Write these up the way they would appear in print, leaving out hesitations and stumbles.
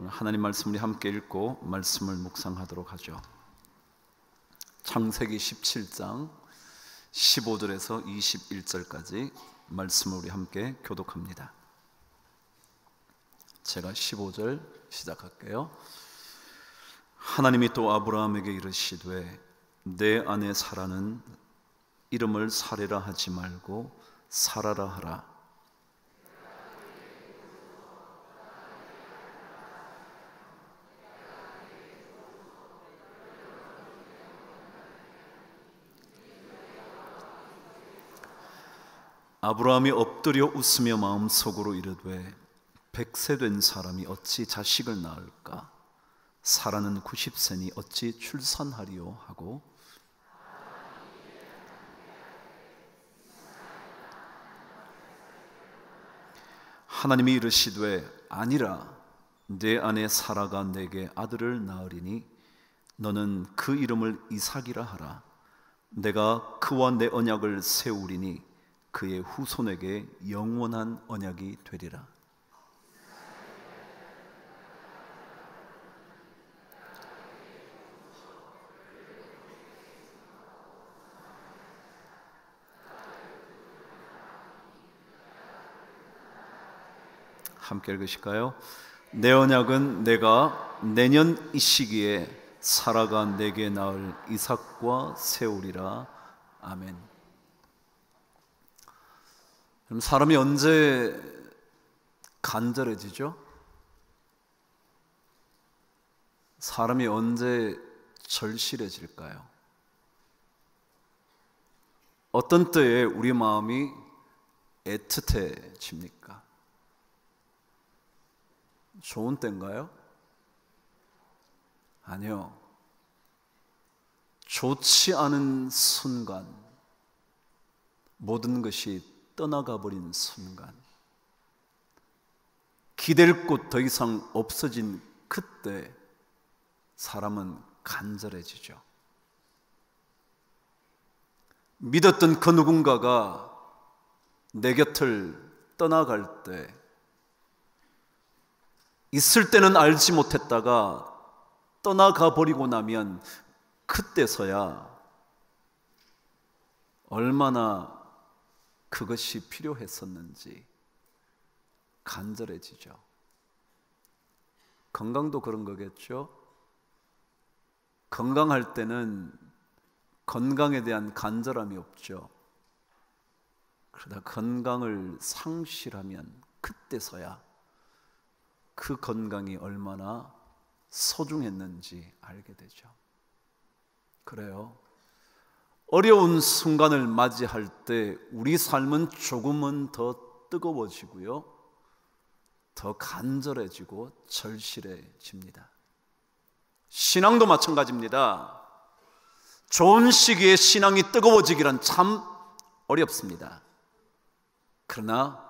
하나님 말씀을 함께 읽고 말씀을 묵상하도록 하죠. 창세기 17장 15절에서 21절까지 말씀을 우리 함께 교독합니다. 제가 15절 시작할게요. 하나님이 또 아브라함에게 이르시되 내 아내 사라는 이름을 사레라 하지 말고 사라라 하라. 아브라함이 엎드려 웃으며 마음속으로 이르되 100세 된 사람이 어찌 자식을 낳을까? 사라는 90세니 어찌 출산하리요? 하고 하나님이 이르시되 아니라 내 아내 사라가 내게 아들을 낳으리니 너는 그 이름을 이삭이라 하라. 내가 그와 내 언약을 세우리니 그의 후손에게 영원한 언약이 되리라. 함께 읽으실까요? 내 언약은 내가 내년 이 시기에 사라가 내게 낳을 이삭과 세우리라. 아멘. 그럼 사람이 언제 간절해지죠? 사람이 언제 절실해질까요? 어떤 때에 우리 마음이 애틋해집니까? 좋은 때인가요? 아니요. 좋지 않은 순간, 모든 것이 떠나가 버린 순간, 기댈 곳 더 이상 없어진 그때 사람은 간절해지죠. 믿었던 그 누군가가 내 곁을 떠나갈 때, 있을 때는 알지 못했다가 떠나가 버리고 나면 그때서야 얼마나 그것이 필요했었는지 간절해지죠. 건강도 그런 거겠죠. 건강할 때는 건강에 대한 간절함이 없죠. 그러다 건강을 상실하면 그때서야 그 건강이 얼마나 소중했는지 알게 되죠. 그래요. 어려운 순간을 맞이할 때 우리 삶은 조금은 더 뜨거워지고요, 더 간절해지고 절실해집니다. 신앙도 마찬가지입니다. 좋은 시기에 신앙이 뜨거워지기란 참 어렵습니다. 그러나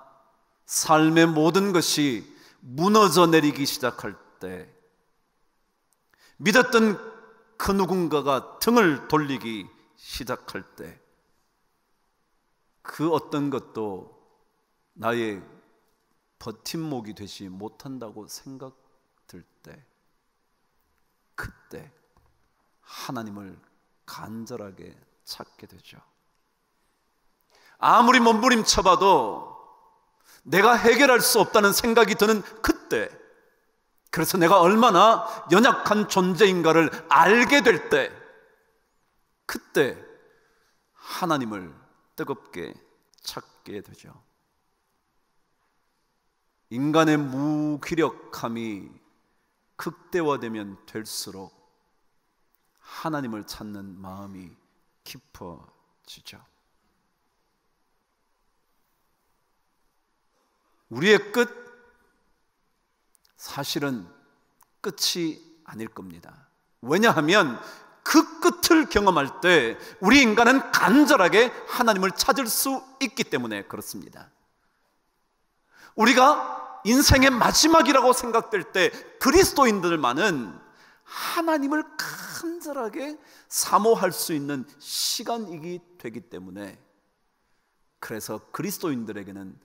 삶의 모든 것이 무너져 내리기 시작할 때, 믿었던 그 누군가가 등을 돌리기 시작할 때, 그 어떤 것도 나의 버팀목이 되지 못한다고 생각될 때, 그때 하나님을 간절하게 찾게 되죠. 아무리 몸부림쳐봐도 내가 해결할 수 없다는 생각이 드는 그때, 그래서 내가 얼마나 연약한 존재인가를 알게 될 때, 그때 하나님을 뜨겁게 찾게 되죠. 인간의 무기력함이 극대화되면 될수록 하나님을 찾는 마음이 깊어지죠. 우리의 끝, 사실은 끝이 아닐 겁니다. 왜냐하면 그 끝을 경험할 때 우리 인간은 간절하게 하나님을 찾을 수 있기 때문에 그렇습니다. 우리가 인생의 마지막이라고 생각될 때 그리스도인들만은 하나님을 간절하게 사모할 수 있는 시간이기 되기 때문에, 그래서 그리스도인들에게는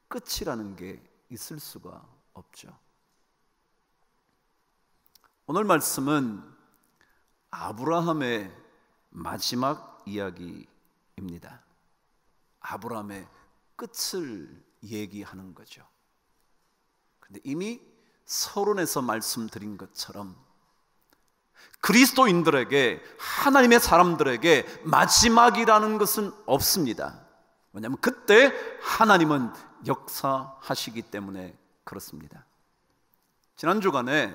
끝이라는 게 있을 수가 없죠. 오늘 말씀은 아브라함의 마지막 이야기입니다. 아브라함의 끝을 얘기하는 거죠. 근데 이미 서론에서 말씀드린 것처럼 그리스도인들에게, 하나님의 사람들에게 마지막이라는 것은 없습니다. 왜냐하면 그때 하나님은 역사하시기 때문에 그렇습니다. 지난 주간에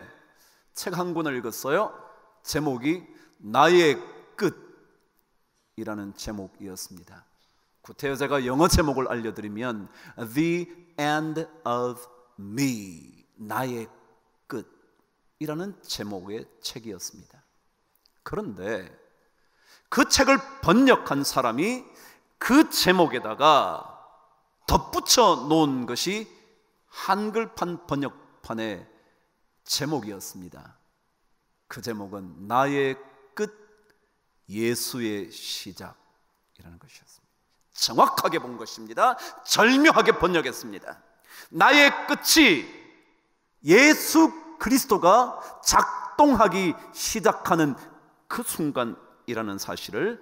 책 한 권을 읽었어요. 제목이 나의 끝이라는 제목이었습니다. 구태여 제가 영어 제목을 알려드리면 The End of Me, 나의 끝이라는 제목의 책이었습니다. 그런데 그 책을 번역한 사람이 그 제목에다가 덧붙여 놓은 것이 한글판 번역판의 제목이었습니다. 그 제목은 나의 끝, 예수의 시작이라는 것이었습니다. 정확하게 본 것입니다. 절묘하게 번역했습니다. 나의 끝이 예수 그리스도가 작동하기 시작하는 그 순간이라는 사실을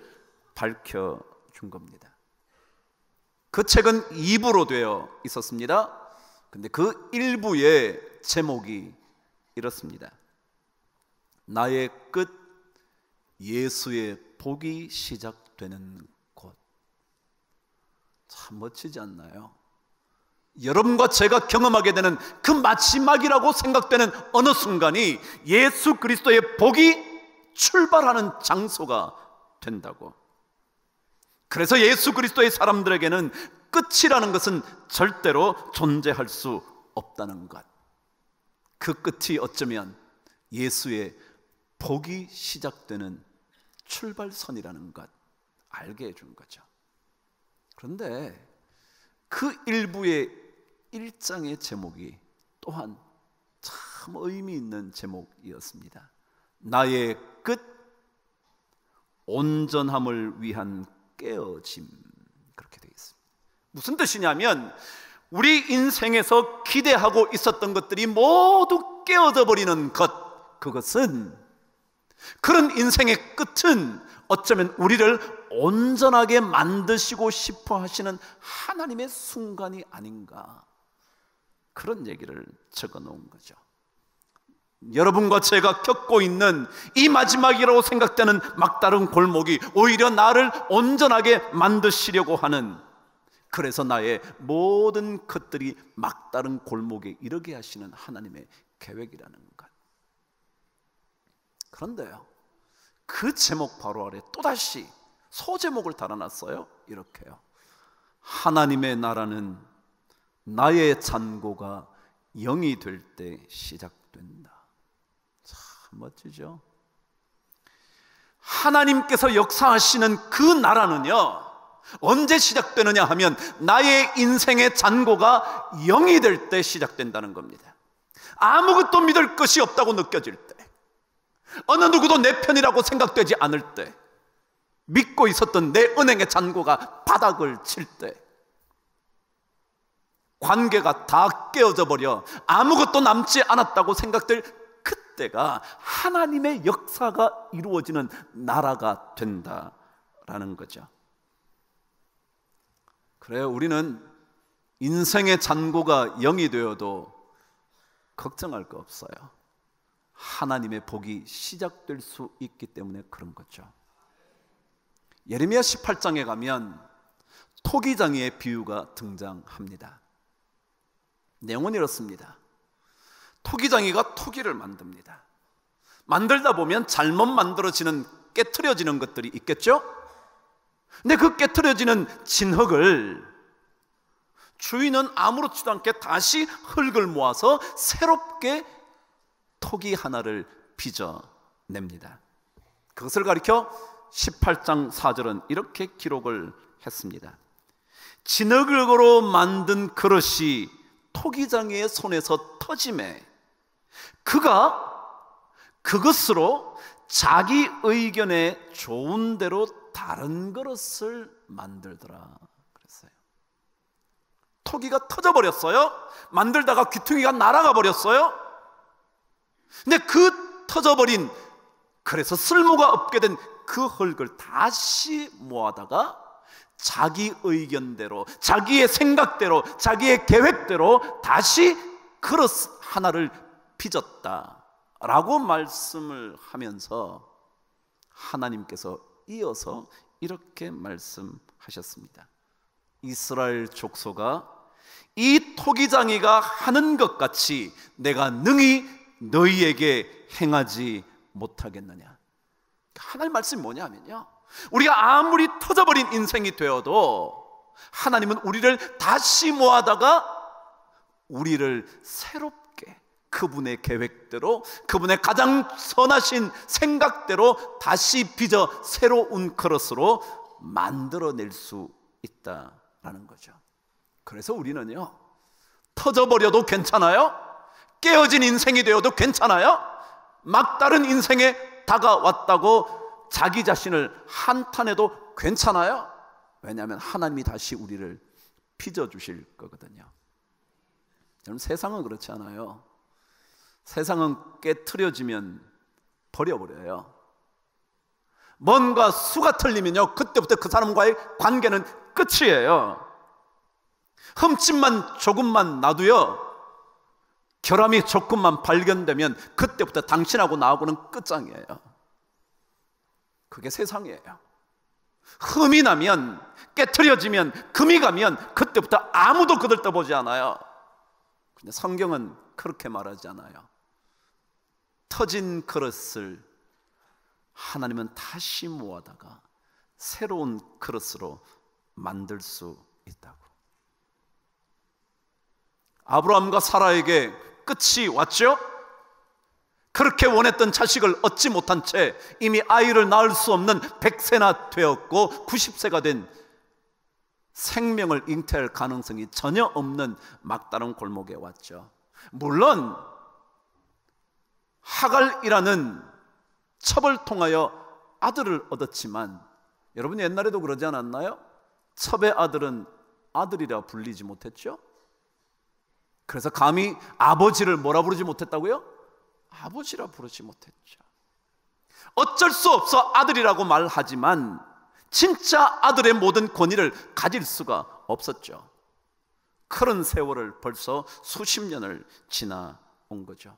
밝혀준 겁니다. 그 책은 2부로 되어 있었습니다. 근데 그 1부의 제목이 이렇습니다. 나의 끝, 예수의 복이 시작되는 곳. 참 멋지지 않나요? 여러분과 제가 경험하게 되는 그 마지막이라고 생각되는 어느 순간이 예수 그리스도의 복이 출발하는 장소가 된다고. 그래서 예수 그리스도의 사람들에게는 끝이라는 것은 절대로 존재할 수 없다는 것, 그 끝이 어쩌면 예수의 복이 시작되는 출발선이라는 것 알게 해준 거죠. 그런데 그 일부의 1장의 제목이 또한 참 의미 있는 제목이었습니다. 나의 끝, 온전함을 위한 깨어짐, 그렇게 되어 있습니다. 무슨 뜻이냐면 우리 인생에서 기대하고 있었던 것들이 모두 깨어져 버리는 것, 그것은, 그런 인생의 끝은 어쩌면 우리를 온전하게 만드시고 싶어 하시는 하나님의 순간이 아닌가, 그런 얘기를 적어 놓은 거죠. 여러분과 제가 겪고 있는 이 마지막이라고 생각되는 막다른 골목이 오히려 나를 온전하게 만드시려고 하는, 그래서 나의 모든 것들이 막다른 골목에 이르게 하시는 하나님의 계획이라는 것. 그런데요, 그 제목 바로 아래 또다시 소제목을 달아놨어요. 이렇게요. 하나님의 나라는 나의 잔고가 영이 될 때 시작된다. 참 멋지죠? 하나님께서 역사하시는 그 나라는요, 언제 시작되느냐 하면 나의 인생의 잔고가 영이 될 때 시작된다는 겁니다. 아무것도 믿을 것이 없다고 느껴질 때, 어느 누구도 내 편이라고 생각되지 않을 때, 믿고 있었던 내 은행의 잔고가 바닥을 칠 때, 관계가 다 깨어져 버려 아무것도 남지 않았다고 생각될 그때가 하나님의 역사가 이루어지는 나라가 된다라는 거죠. 그래요, 우리는 인생의 잔고가 영이 되어도 걱정할 거 없어요. 하나님의 복이 시작될 수 있기 때문에 그런 거죠. 예레미야 18장에 가면 토기장이의 비유가 등장합니다. 내용은 이렇습니다. 토기장이가 토기를 만듭니다. 만들다 보면 잘못 만들어지는, 깨트려지는 것들이 있겠죠? 근데 그 깨트려지는 진흙을 주인은 아무렇지도 않게 다시 흙을 모아서 새롭게 토기 하나를 빚어냅니다. 그것을 가리켜 18장 4절은 이렇게 기록을 했습니다. 진흙으로 만든 그릇이 토기장이의 손에서 터짐에 그가 그것으로 자기 의견에 좋은 대로 다른 그릇을 만들더라 그랬어요. 토기가 터져버렸어요. 만들다가 귀퉁이가 날아가 버렸어요. 근데 그 터져버린, 그래서 쓸모가 없게 된 그 흙을 다시 모아다가 자기 의견대로, 자기의 생각대로, 자기의 계획대로 다시 그릇 하나를 빚었다라고 말씀을 하면서 하나님께서 이어서 이렇게 말씀하셨습니다. 이스라엘 족속아, 이 토기장이가 하는 것 같이 내가 능히 너희에게 행하지 못하겠느냐. 하나님 말씀이 뭐냐면요, 우리가 아무리 터져버린 인생이 되어도 하나님은 우리를 다시 모아다가 우리를 새롭게 그분의 계획대로, 그분의 가장 선하신 생각대로 다시 빚어 새로운 그릇으로 만들어낼 수 있다라는 거죠. 그래서 우리는요, 터져버려도 괜찮아요, 깨어진 인생이 되어도 괜찮아요, 막다른 인생에 다가왔다고 자기 자신을 한탄해도 괜찮아요. 왜냐하면 하나님이 다시 우리를 빚어주실 거거든요. 여러분, 세상은 그렇지 않아요. 세상은 깨트려지면 버려버려요. 뭔가 수가 틀리면요, 그때부터 그 사람과의 관계는 끝이에요. 흠집만 조금만 놔도요, 결함이 조금만 발견되면 그때부터 당신하고 나하고는 끝장이에요. 그게 세상이에요. 흠이 나면, 깨트려지면, 금이 가면 그때부터 아무도 그들 떠보지 않아요. 근데 성경은 그렇게 말하지 않아요. 터진 그릇을 하나님은 다시 모아다가 새로운 그릇으로 만들 수 있다고. 아브라함과 사라에게 끝이 왔죠? 그렇게 원했던 자식을 얻지 못한 채 이미 아이를 낳을 수 없는 100세나 되었고 90세가 된, 생명을 잉태할 가능성이 전혀 없는 막다른 골목에 왔죠. 물론 하갈이라는 첩을 통하여 아들을 얻었지만, 여러분 옛날에도 그러지 않았나요? 첩의 아들은 아들이라 불리지 못했죠? 그래서 감히 아버지를 뭐라 부르지 못했다고요? 아버지라 부르지 못했죠. 어쩔 수 없어 아들이라고 말하지만 진짜 아들의 모든 권위를 가질 수가 없었죠. 그런 세월을 벌써 수십 년을 지나온 거죠.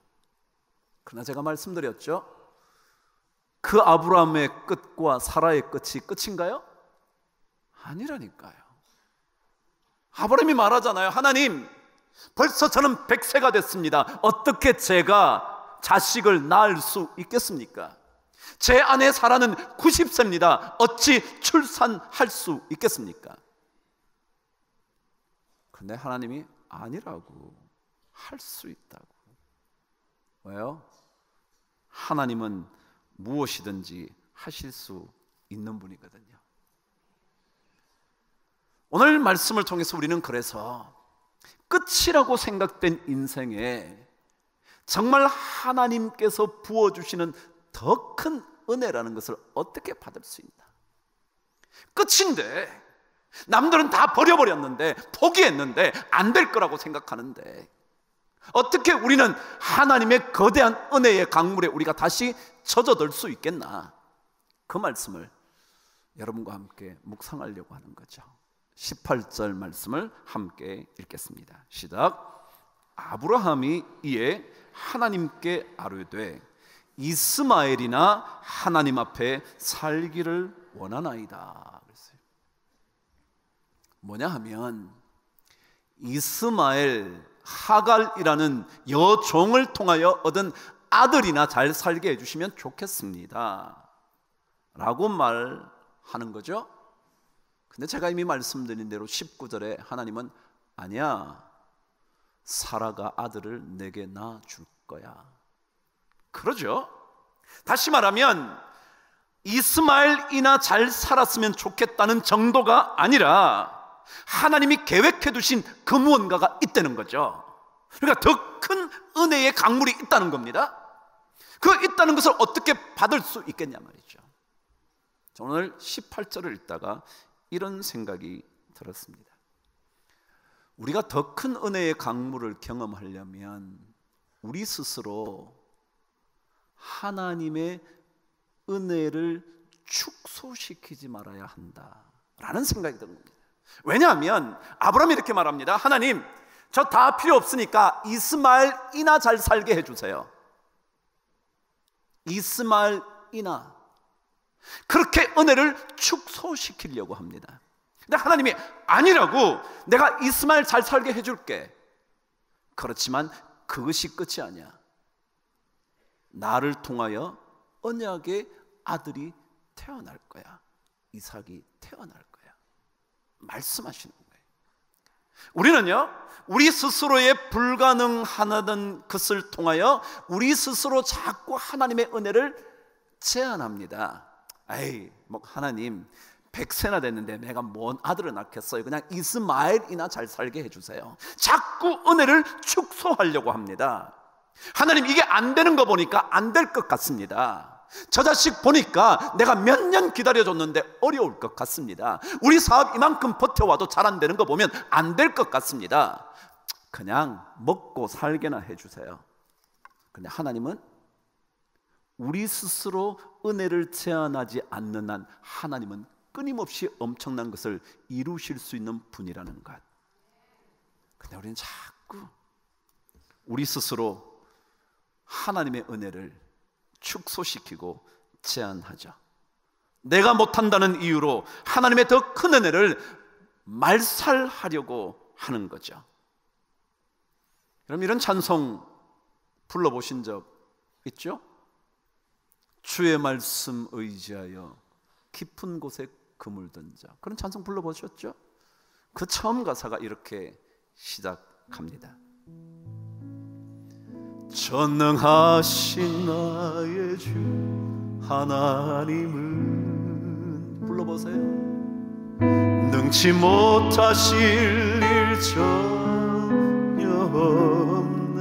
그러나 제가 말씀드렸죠, 그 아브라함의 끝과 사라의 끝이 끝인가요? 아니라니까요. 아브라함이 말하잖아요. 하나님, 벌써 저는 100세가 됐습니다. 어떻게 제가 자식을 낳을 수 있겠습니까? 제 아내 사라는 90세입니다. 어찌 출산할 수 있겠습니까? 근데 하나님이 아니라고, 할 수 있다고. 왜요? 하나님은 무엇이든지 하실 수 있는 분이거든요. 오늘 말씀을 통해서 우리는 그래서 끝이라고 생각된 인생에 정말 하나님께서 부어주시는 더 큰 은혜라는 것을 어떻게 받을 수 있나? 끝인데, 남들은 다 버려버렸는데, 포기했는데 안 될 거라고 생각하는데 어떻게 우리는 하나님의 거대한 은혜의 강물에 우리가 다시 젖어들 수 있겠나? 그 말씀을 여러분과 함께 묵상하려고 하는 거죠. 18절 말씀을 함께 읽겠습니다. 시작. 아브라함이 이에 하나님께 아뢰되 이스마엘이나 하나님 앞에 살기를 원하나이다 그랬어요. 뭐냐 하면, 이스마엘, 하갈이라는 여종을 통하여 얻은 아들이나 잘 살게 해주시면 좋겠습니다 라고 말하는 거죠. 근데 제가 이미 말씀드린 대로 19절에 하나님은 아니야, 사라가 아들을 내게 낳아줄 거야 그러죠. 다시 말하면 이스마엘이나 잘 살았으면 좋겠다는 정도가 아니라 하나님이 계획해 두신 그 무언가가 있다는 거죠. 그러니까 더 큰 은혜의 강물이 있다는 겁니다. 그 있다는 것을 어떻게 받을 수 있겠냐 말이죠. 오늘 18절을 읽다가 이런 생각이 들었습니다. 우리가 더 큰 은혜의 강물을 경험하려면 우리 스스로 하나님의 은혜를 축소시키지 말아야 한다라는 생각이 든 겁니다. 왜냐하면 아브라함이 이렇게 말합니다. 하나님, 저 다 필요 없으니까 이스마엘이나 잘 살게 해주세요. 이스마엘이나. 그렇게 은혜를 축소시키려고 합니다. 근데 하나님이 아니라고, 내가 이스마엘 잘 살게 해줄게. 그렇지만 그것이 끝이 아니야. 나를 통하여 언약의 아들이 태어날 거야. 이삭이 태어날 거야. 말씀하시는 거예요. 우리는요, 우리 스스로의 불가능하다는 것을 통하여 우리 스스로 자꾸 하나님의 은혜를 제한합니다. 에이, 뭐 하나님 100세나 됐는데 내가 뭔 아들을 낳겠어요. 그냥 이스마엘이나 잘 살게 해주세요. 자꾸 은혜를 축소하려고 합니다. 하나님, 이게 안 되는 거 보니까 안 될 것 같습니다. 저 자식 보니까 내가 몇 년 기다려줬는데 어려울 것 같습니다. 우리 사업 이만큼 버텨와도 잘 안 되는 거 보면 안 될 것 같습니다. 그냥 먹고 살게나 해주세요. 근데 하나님은 우리 스스로 은혜를 제한하지 않는 한 하나님은 끊임없이 엄청난 것을 이루실 수 있는 분이라는 것. 근데 우리는 자꾸 우리 스스로 하나님의 은혜를 축소시키고 제한하죠. 내가 못한다는 이유로 하나님의 더 큰 은혜를 말살하려고 하는 거죠. 여러분, 이런 찬송 불러보신 적 있죠? 주의 말씀 의지하여 깊은 곳에 그물 던져. 그런 찬송 불러보셨죠? 그 처음 가사가 이렇게 시작합니다. 전능하신 나의 주 하나님은, 불러보세요. 능치 못하실 일 전혀 없네.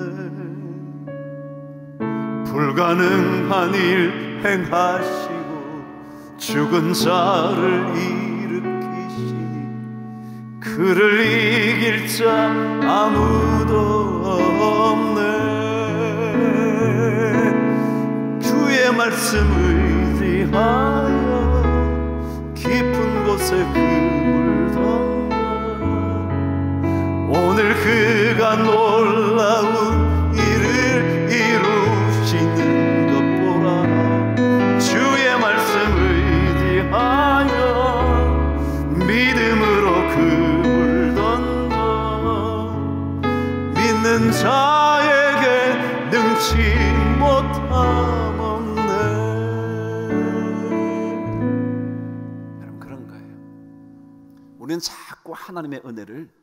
불가능한 일 행하시고 죽은 자를 일으키시니 그를 이길 자 아무도 없네. 주의 말씀 의지하여 깊은 곳에 그물 던져. 오늘 그가 놀라운 일을 이루시는 것 보라. 주의 말씀 의지하여 믿음으로 그물 던져. 믿는 자에게 능치 못함 없네. 여러분, 그런 거예요. 우리는 자꾸 하나님의 은혜를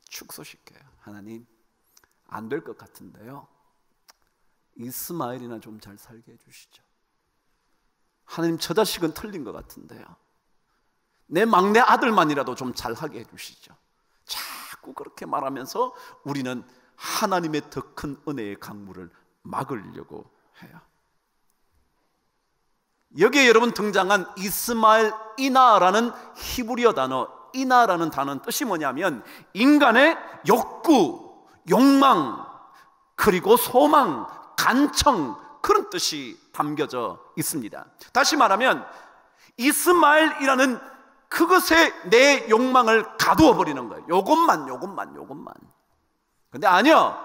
축소시켜요. 하나님, 안 될 것 같은데요, 이스마엘이나 좀 잘 살게 해주시죠. 하나님, 저 자식은 틀린 것 같은데요, 내 막내 아들만이라도 좀 잘하게 해주시죠. 자꾸 그렇게 말하면서 우리는 하나님의 더 큰 은혜의 강물을 막으려고 해요. 여기에 여러분 등장한 이스마엘이나라는 히브리어 단어, 이나라는 단어는 뜻이 뭐냐면 인간의 욕구, 욕망, 그리고 소망, 간청, 그런 뜻이 담겨져 있습니다. 다시 말하면 이스마엘이라는 그것에 내 욕망을 가두어 버리는 거예요. 요것만. 근데 아니요,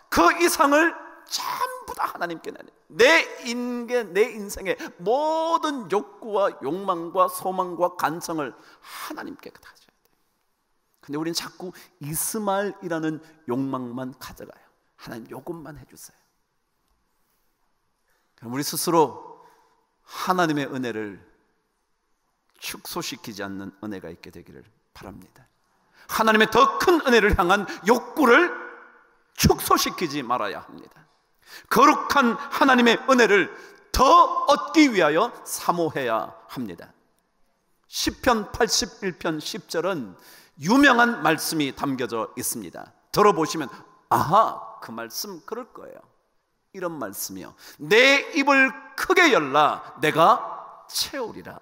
그 이상을 전부 다 하나님께 내는, 내 인생의 모든 욕구와 욕망과 소망과 간청을 하나님께 가져야 돼요. 근데 우리는 자꾸 이스마엘이라는 욕망만 가져가요. 하나님, 요것만 해주세요. 그럼 우리 스스로 하나님의 은혜를 축소시키지 않는 은혜가 있게 되기를 바랍니다. 하나님의 더 큰 은혜를 향한 욕구를 축소시키지 말아야 합니다. 거룩한 하나님의 은혜를 더 얻기 위하여 사모해야 합니다. 시편 81편 10절은 유명한 말씀이 담겨져 있습니다. 들어보시면 아하, 그 말씀 그럴 거예요. 이런 말씀이요. 내 입을 크게 열라 내가 채우리라.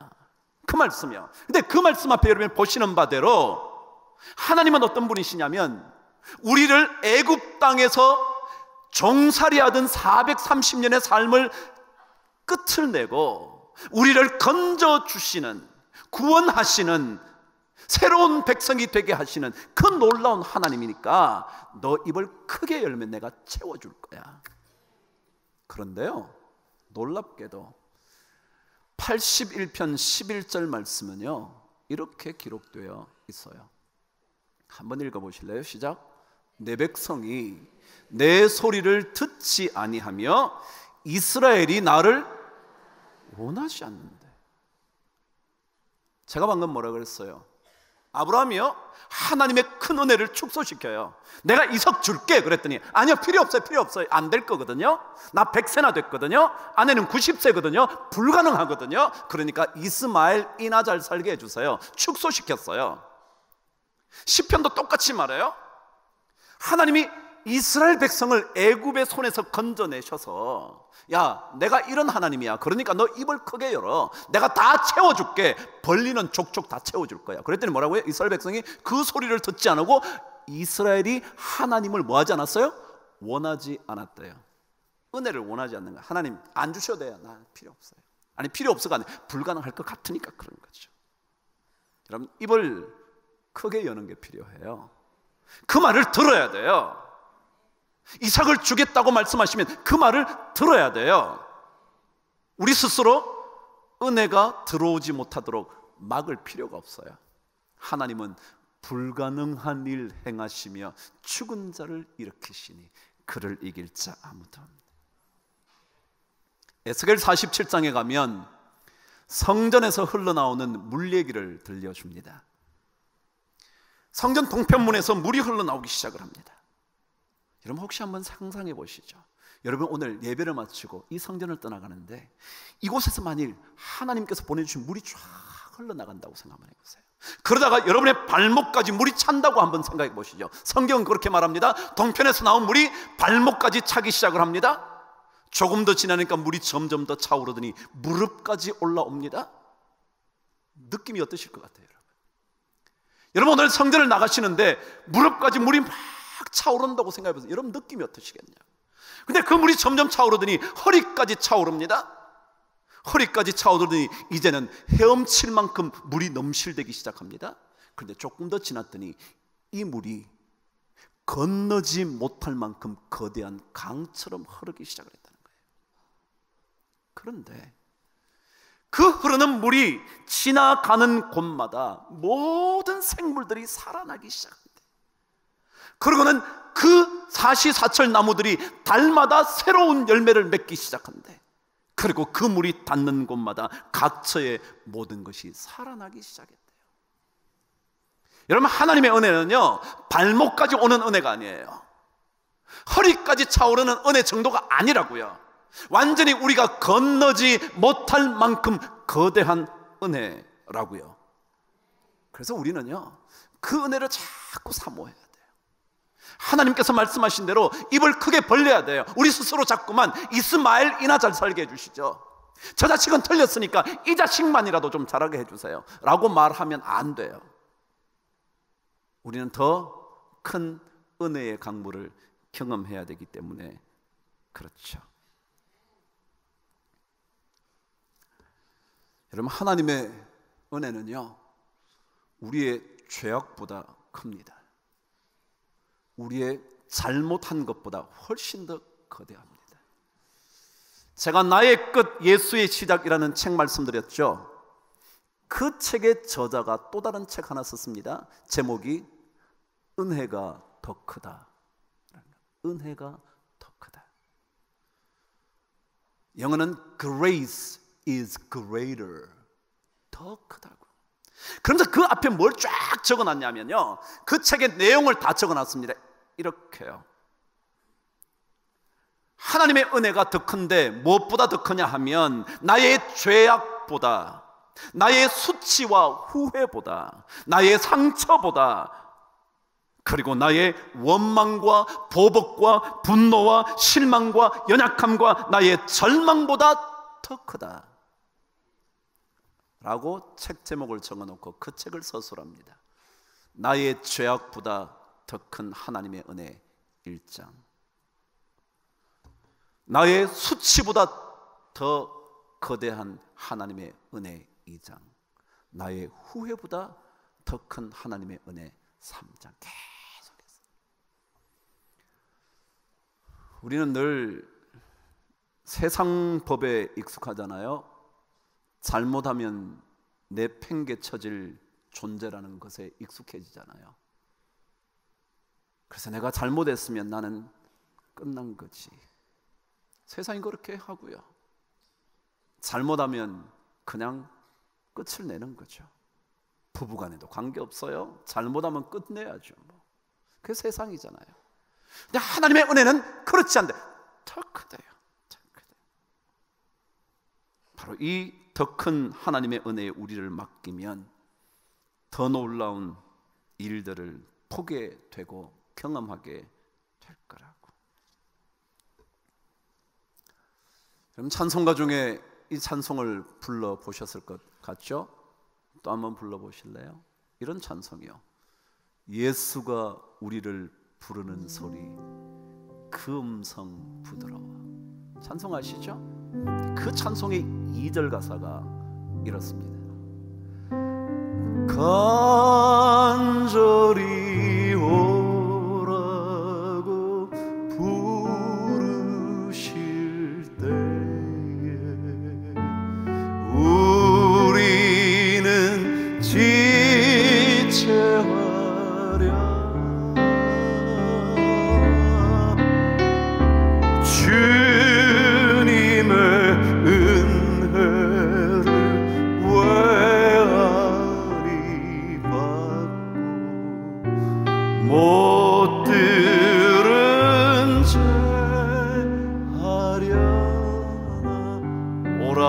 그 말씀이요. 근데 그 말씀 앞에 여러분 보시는 바대로 하나님은 어떤 분이시냐면 우리를 애굽 땅에서 종살이하던 430년의 삶을 끝을 내고 우리를 건져주시는, 구원하시는, 새로운 백성이 되게 하시는 그 놀라운 하나님이니까 너 입을 크게 열면 내가 채워줄 거야. 그런데요, 놀랍게도 81편 11절 말씀은요 이렇게 기록되어 있어요. 한번 읽어보실래요? 시작. 내 백성이 내 소리를 듣지 아니하며 이스라엘이 나를 원하지 않는데. 제가 방금 뭐라 그랬어요? 아브라함이요 하나님의 큰 은혜를 축소시켜요. 내가 이삭 줄게 그랬더니 아니요, 필요 없어요, 필요 없어요. 안 될 거거든요. 나 100세나 됐거든요. 아내는 90세거든요. 불가능하거든요. 그러니까 이스마엘이나 잘 살게 해주세요. 축소시켰어요. 시편도 똑같이 말해요. 하나님이 이스라엘 백성을 애굽의 손에서 건져내셔서 야, 내가 이런 하나님이야. 그러니까 너 입을 크게 열어. 내가 다 채워줄게. 벌리는 족족 다 채워줄 거야. 그랬더니 뭐라고요? 이스라엘 백성이 그 소리를 듣지 않고 이스라엘이 하나님을 뭐 하지 않았어요? 원하지 않았대요. 은혜를 원하지 않는 거야. 하나님 안 주셔도 돼요. 나 필요 없어요. 아니 필요 없어가 아니라 불가능할 것 같으니까 그런 거죠. 여러분 입을 크게 여는 게 필요해요. 그 말을 들어야 돼요. 이삭을 주겠다고 말씀하시면 그 말을 들어야 돼요. 우리 스스로 은혜가 들어오지 못하도록 막을 필요가 없어요. 하나님은 불가능한 일 행하시며 죽은 자를 일으키시니 그를 이길 자 아무도 없다. 에스겔 47장에 가면 성전에서 흘러나오는 물 얘기를 들려줍니다. 성전 동편문에서 물이 흘러나오기 시작을 합니다. 여러분 혹시 한번 상상해 보시죠. 여러분 오늘 예배를 마치고 이 성전을 떠나가는데 이곳에서 만일 하나님께서 보내주신 물이 쫙 흘러나간다고 생각만 해보세요. 그러다가 여러분의 발목까지 물이 찬다고 한번 생각해 보시죠. 성경은 그렇게 말합니다. 동편에서 나온 물이 발목까지 차기 시작을 합니다. 조금 더 지나니까 물이 점점 더 차오르더니 무릎까지 올라옵니다. 느낌이 어떠실 것 같아요? 여러분 오늘 성전을 나가시는데 무릎까지 물이 막 차오른다고 생각해 보세요. 여러분 느낌이 어떠시겠냐? 근데 그 물이 점점 차오르더니 허리까지 차오릅니다. 허리까지 차오르더니 이제는 헤엄칠 만큼 물이 넘실대기 시작합니다. 그런데 조금 더 지났더니 이 물이 건너지 못할 만큼 거대한 강처럼 흐르기 시작을 했다는 거예요. 그런데 그 흐르는 물이 지나가는 곳마다 모든 생물들이 살아나기 시작합니다. 그러고는 그 사시사철 나무들이 달마다 새로운 열매를 맺기 시작한대. 그리고 그 물이 닿는 곳마다 각처의 모든 것이 살아나기 시작했대요. 여러분 하나님의 은혜는요 발목까지 오는 은혜가 아니에요. 허리까지 차오르는 은혜 정도가 아니라고요. 완전히 우리가 건너지 못할 만큼 거대한 은혜라고요. 그래서 우리는요 그 은혜를 자꾸 사모해야 돼요. 하나님께서 말씀하신 대로 입을 크게 벌려야 돼요. 우리 스스로 자꾸만 이스마엘이나 잘 살게 해주시죠. 저 자식은 틀렸으니까 이 자식만이라도 좀 잘하게 해주세요 라고 말하면 안 돼요. 우리는 더 큰 은혜의 강물을 경험해야 되기 때문에 그렇죠. 여러분 하나님의 은혜는요 우리의 죄악보다 큽니다. 우리의 잘못한 것보다 훨씬 더 거대합니다. 제가 나의 끝 예수의 시작이라는 책 말씀드렸죠. 그 책의 저자가 또 다른 책 하나 썼습니다. 제목이 은혜가 더 크다. 은혜가 더 크다. 영어는 Grace is greater. 더 크다고. 그러면서 그 앞에 뭘 쫙 적어놨냐면요 그 책의 내용을 다 적어놨습니다. 이렇게요. 하나님의 은혜가 더 큰데 무엇보다 더 크냐 하면 나의 죄악보다, 나의 수치와 후회보다, 나의 상처보다 그리고 나의 원망과 보복과 분노와 실망과 연약함과 나의 절망보다 더 크다 라고 책 제목을 정해놓고 그 책을 서술합니다. 나의 죄악보다 더 큰 하나님의 은혜 1장, 나의 수치보다 더 거대한 하나님의 은혜 2장, 나의 후회보다 더 큰 하나님의 은혜 3장. 계속해서 우리는 늘 세상 법에 익숙하잖아요. 잘못하면 내팽개쳐질 존재라는 것에 익숙해지잖아요. 그래서 내가 잘못했으면 나는 끝난 거지. 세상이 그렇게 하고요. 잘못하면 그냥 끝을 내는 거죠. 부부간에도 관계없어요. 잘못하면 끝내야죠. 그게 세상이잖아요. 근데 하나님의 은혜는 그렇지 않대. 더 크대요. 바로 이 더 큰 하나님의 은혜에 우리를 맡기면 더 놀라운 일들을 보게 되고 경험하게 될 거라고. 그럼 찬송가 중에 이 찬송을 불러보셨을 것 같죠? 또 한번 불러보실래요? 이런 찬송이요. 예수가 우리를 부르는 소리, 그 음성 부드러워. 찬송 아시죠? 그 찬송의 2절 가사가 이렇습니다. 간절히 오라고 부르실 때에 우리는 지체하랴. 주님의 은혜를 외아리 받고 못 들은 죄 하려나. 오라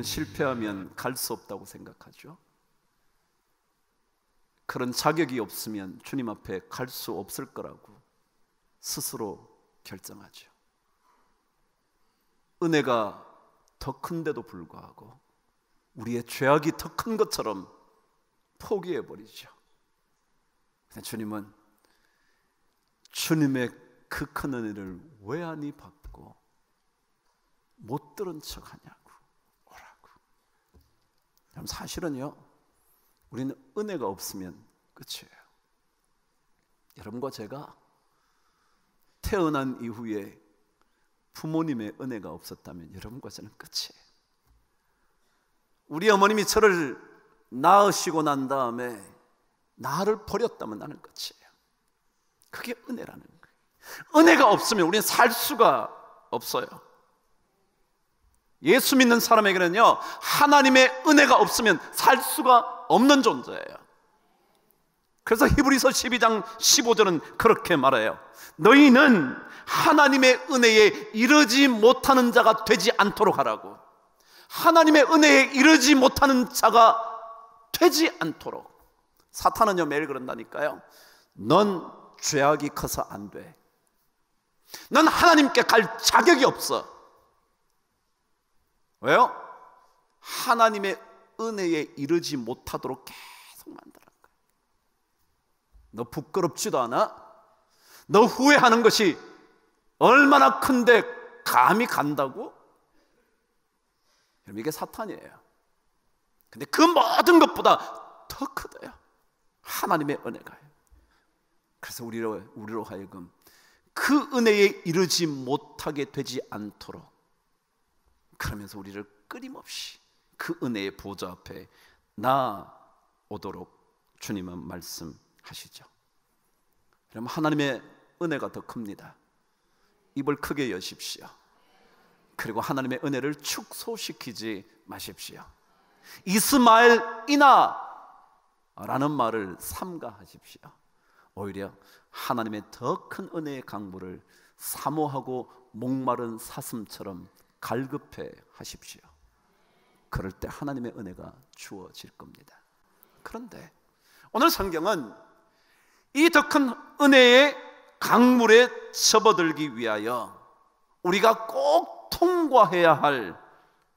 실패하면 갈 수 없다고 생각하죠. 그런 자격이 없으면 주님 앞에 갈 수 없을 거라고 스스로 결정하죠. 은혜가 더 큰데도 불구하고 우리의 죄악이 더 큰 것처럼 포기해버리죠. 주님은 주님의 그 큰 은혜를 왜 아니 받고 못 들은 척 하냐고. 그럼 사실은요, 우리는 은혜가 없으면 끝이에요. 여러분과 제가 태어난 이후에 부모님의 은혜가 없었다면 여러분과 저는 끝이에요. 우리 어머님이 저를 낳으시고 난 다음에 나를 버렸다면 나는 끝이에요. 그게 은혜라는 거예요. 은혜가 없으면 우리는 살 수가 없어요. 예수 믿는 사람에게는요, 하나님의 은혜가 없으면 살 수가 없는 존재예요. 그래서 히브리서 12장 15절은 그렇게 말해요. 너희는 하나님의 은혜에 이르지 못하는 자가 되지 않도록 하라고. 하나님의 은혜에 이르지 못하는 자가 되지 않도록. 사탄은요 매일 그런다니까요. 넌 죄악이 커서 안 돼. 넌 하나님께 갈 자격이 없어. 왜요? 하나님의 은혜에 이르지 못하도록 계속 만드는 거야. 너 부끄럽지도 않아? 너 후회하는 것이 얼마나 큰데 감히 간다고? 여러분, 이게 사탄이에요. 근데 그 모든 것보다 더 크대요. 하나님의 은혜가요. 그래서 우리로 하여금 그 은혜에 이르지 못하게 되지 않도록, 그러면서 우리를 끊임없이 그 은혜의 보좌 앞에 나오도록 주님은 말씀하시죠. 그럼 하나님의 은혜가 더 큽니다. 입을 크게 여십시오. 그리고 하나님의 은혜를 축소시키지 마십시오. 이스마엘이나 라는 말을 삼가하십시오. 오히려 하나님의 더 큰 은혜의 강물을 사모하고 목마른 사슴처럼 갈급해 하십시오. 그럴 때 하나님의 은혜가 주어질 겁니다. 그런데 오늘 성경은 이 더 큰 은혜의 강물에 접어들기 위하여 우리가 꼭 통과해야 할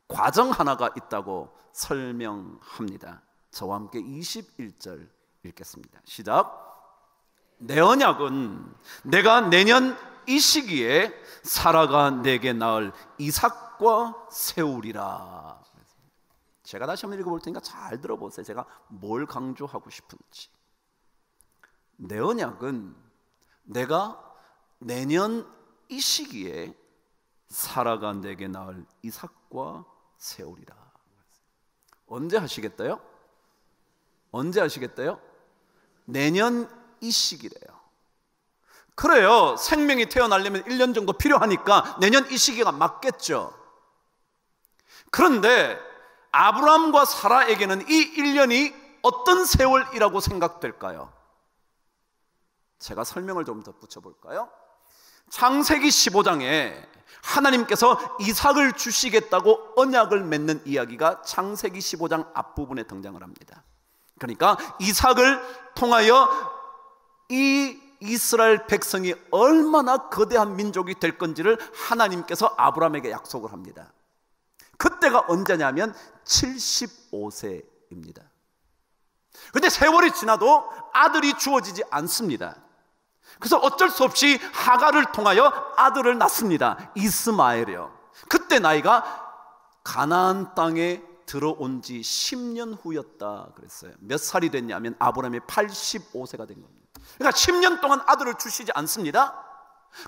과정 하나가 있다고 설명합니다. 저와 함께 21절 읽겠습니다. 시작. 내 언약은 내가 내년 이 시기에 사라가 내게 낳을 이삭과 세우리라. 제가 다시 한번 읽어볼 테니까 잘 들어보세요. 제가 뭘 강조하고 싶은지. 내 언약은 내가 내년 이 시기에 사라가 내게 낳을 이삭과 세우리라. 언제 하시겠대요? 언제 하시겠대요? 내년 이 시기래요. 그래요. 생명이 태어나려면 1년 정도 필요하니까 내년 이 시기가 맞겠죠. 그런데 아브라함과 사라에게는 이 1년이 어떤 세월이라고 생각될까요? 제가 설명을 좀 더 붙여볼까요? 창세기 15장에 하나님께서 이삭을 주시겠다고 언약을 맺는 이야기가 창세기 15장 앞부분에 등장을 합니다. 그러니까 이삭을 통하여 이 이스라엘 백성이 얼마나 거대한 민족이 될 건지를 하나님께서 아브라함에게 약속을 합니다. 그때가 언제냐면 75세입니다. 그런데 세월이 지나도 아들이 주어지지 않습니다. 그래서 어쩔 수 없이 하갈을 통하여 아들을 낳습니다. 이스마엘이요. 그때 나이가 가나안 땅에 들어온 지 10년 후였다 그랬어요. 몇 살이 됐냐면 아브라함이 85세가 된 겁니다. 그러니까 10년 동안 아들을 주시지 않습니다.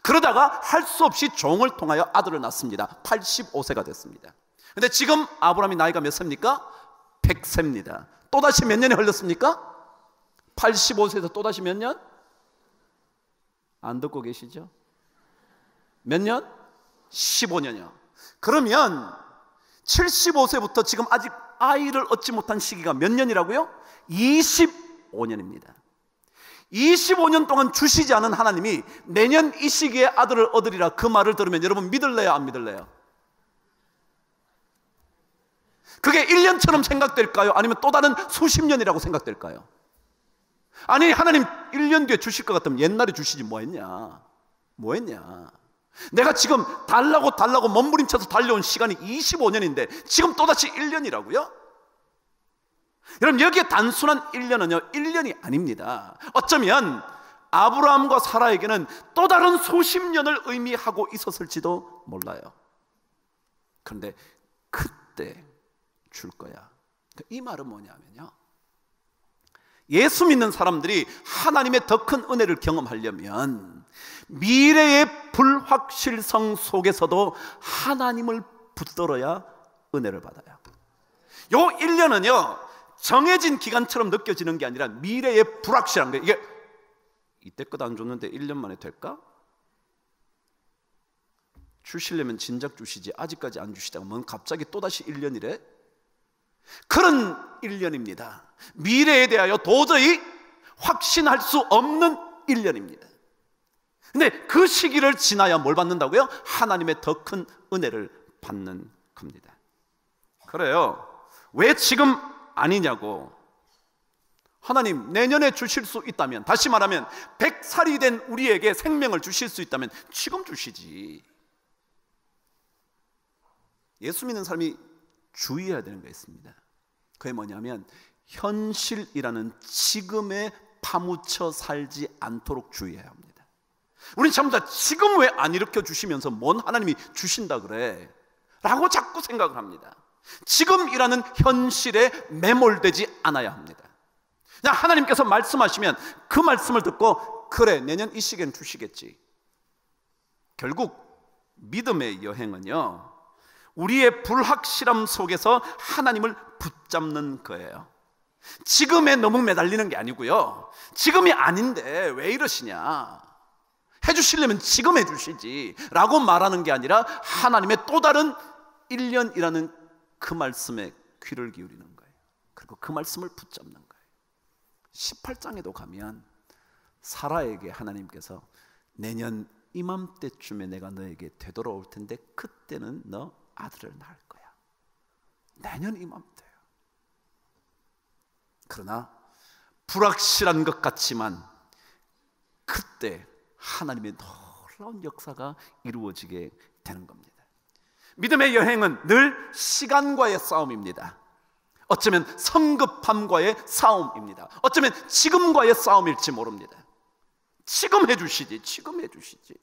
그러다가 할 수 없이 종을 통하여 아들을 낳습니다. 85세가 됐습니다. 근데 지금 아브라함이 나이가 몇 세입니까? 100세입니다. 또다시 몇 년이 흘렀습니까? 85세에서 또다시 몇 년? 안 듣고 계시죠? 몇 년? 15년이요. 그러면 75세부터 지금 아직 아이를 얻지 못한 시기가 몇 년이라고요? 25년입니다. 25년 동안 주시지 않은 하나님이 내년 이 시기에 아들을 얻으리라, 그 말을 들으면 여러분 믿을래요, 안 믿을래요? 그게 1년처럼 생각될까요? 아니면 또 다른 수십 년이라고 생각될까요? 아니, 하나님 1년 뒤에 주실 것 같으면 옛날에 주시지 뭐 했냐? 내가 지금 달라고 몸부림쳐서 달려온 시간이 25년인데 지금 또다시 1년이라고요? 여러분, 여기에 단순한 1년은요 1년이 아닙니다. 어쩌면 아브라함과 사라에게는 또 다른 수십 년을 의미하고 있었을지도 몰라요. 그런데 그때 줄 거야. 이 말은 뭐냐면요, 예수 믿는 사람들이 하나님의 더 큰 은혜를 경험하려면 미래의 불확실성 속에서도 하나님을 붙들어야 은혜를 받아요. 요 1년은요 정해진 기간처럼 느껴지는 게 아니라 미래의 불확실한 거예요. 이게 이때껏 안 줬는데 1년 만에 될까? 주시려면 진작 주시지 아직까지 안 주시다가 뭔 갑자기 또다시 1년이래? 그런 1년입니다. 미래에 대하여 도저히 확신할 수 없는 1년입니다. 근데 그 시기를 지나야 뭘 받는다고요? 하나님의 더 큰 은혜를 받는 겁니다. 그래요. 왜 지금 아니냐고. 하나님 내년에 주실 수 있다면, 다시 말하면 100살이 된 우리에게 생명을 주실 수 있다면 지금 주시지. 예수 믿는 사람이 주의해야 되는 게 있습니다. 그게 뭐냐면 현실이라는 지금에 파묻혀 살지 않도록 주의해야 합니다. 우리는 전부 다 지금 왜 안 일으켜 주시면서 뭔 하나님이 주신다 그래? 라고 자꾸 생각을 합니다. 지금이라는 현실에 매몰되지 않아야 합니다. 그냥 하나님께서 말씀하시면 그 말씀을 듣고 그래, 내년 이 시기엔 주시겠지. 결국 믿음의 여행은요, 우리의 불확실함 속에서 하나님을 붙잡는 거예요. 지금에 너무 매달리는 게 아니고요, 지금이 아닌데 왜 이러시냐, 해주시려면 지금 해주시지 라고 말하는 게 아니라 하나님의 또 다른 1년이라는 그 말씀에 귀를 기울이는 거예요. 그리고 그 말씀을 붙잡는 거예요. 18장에도 가면 사라에게 하나님께서 내년 이맘때쯤에 내가 너에게 되돌아올 텐데 그때는 너 아들을 낳을 거야. 내년 이맘때요. 그러나 불확실한 것 같지만 그때 하나님의 놀라운 역사가 이루어지게 되는 겁니다. 믿음의 여행은 늘 시간과의 싸움입니다. 어쩌면 성급함과의 싸움입니다. 어쩌면 지금과의 싸움일지 모릅니다. 지금 해주시지, 지금 해주시지.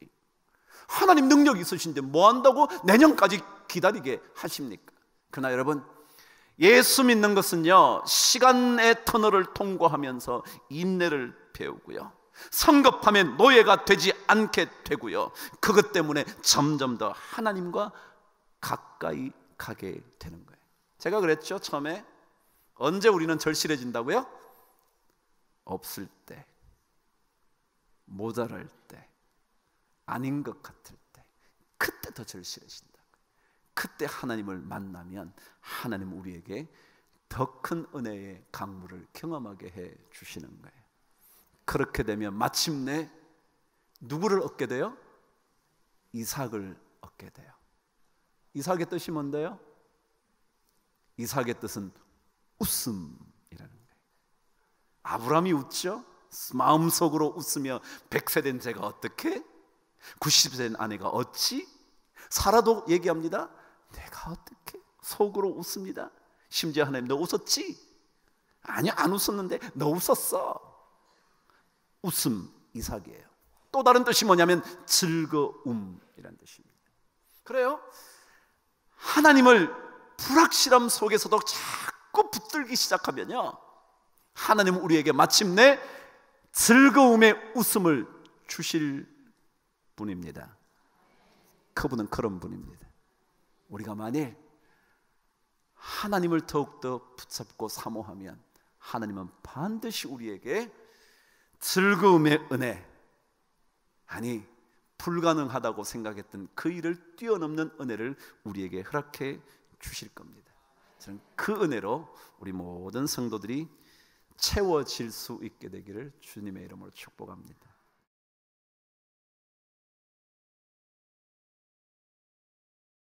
하나님 능력 있으신데 뭐 한다고 내년까지 기다리게 하십니까? 그러나 여러분, 예수 믿는 것은요, 시간의 터널을 통과하면서 인내를 배우고요, 성급하면 노예가 되지 않게 되고요, 그것 때문에 점점 더 하나님과 가까이 가게 되는 거예요. 제가 그랬죠, 처음에. 언제 우리는 절실해진다고요? 없을 때, 모자랄 때, 아닌 것 같을 때, 그때 더 절실해진다. 그때 하나님을 만나면 하나님 우리에게 더 큰 은혜의 강물을 경험하게 해 주시는 거예요. 그렇게 되면 마침내 누구를 얻게 돼요? 이삭을 얻게 돼요. 이삭의 뜻이 뭔데요? 이삭의 뜻은 웃음이라는 거예요. 아브라함이 웃죠? 마음속으로 웃으며 100세 된 제가 어떻게? 90세 된 아내가 어찌? 사라도 얘기합니다. 내가 어떻게? 속으로 웃습니다. 심지어 하나님, 너 웃었지? 아니, 안 웃었는데 너 웃었어. 웃음, 이삭이에요. 또 다른 뜻이 뭐냐면 즐거움이라는 뜻입니다. 그래요? 하나님을 불확실함 속에서도 자꾸 붙들기 시작하면요, 하나님은 우리에게 마침내 즐거움의 웃음을 주실 분입니다. 그분은 그런 분입니다. 우리가 만일 하나님을 더욱더 붙잡고 사모하면 하나님은 반드시 우리에게 즐거움의 은혜, 아니 불가능하다고 생각했던 그 일을 뛰어넘는 은혜를 우리에게 허락해 주실 겁니다. 저는 그 은혜로 우리 모든 성도들이 채워질 수 있게 되기를 주님의 이름으로 축복합니다.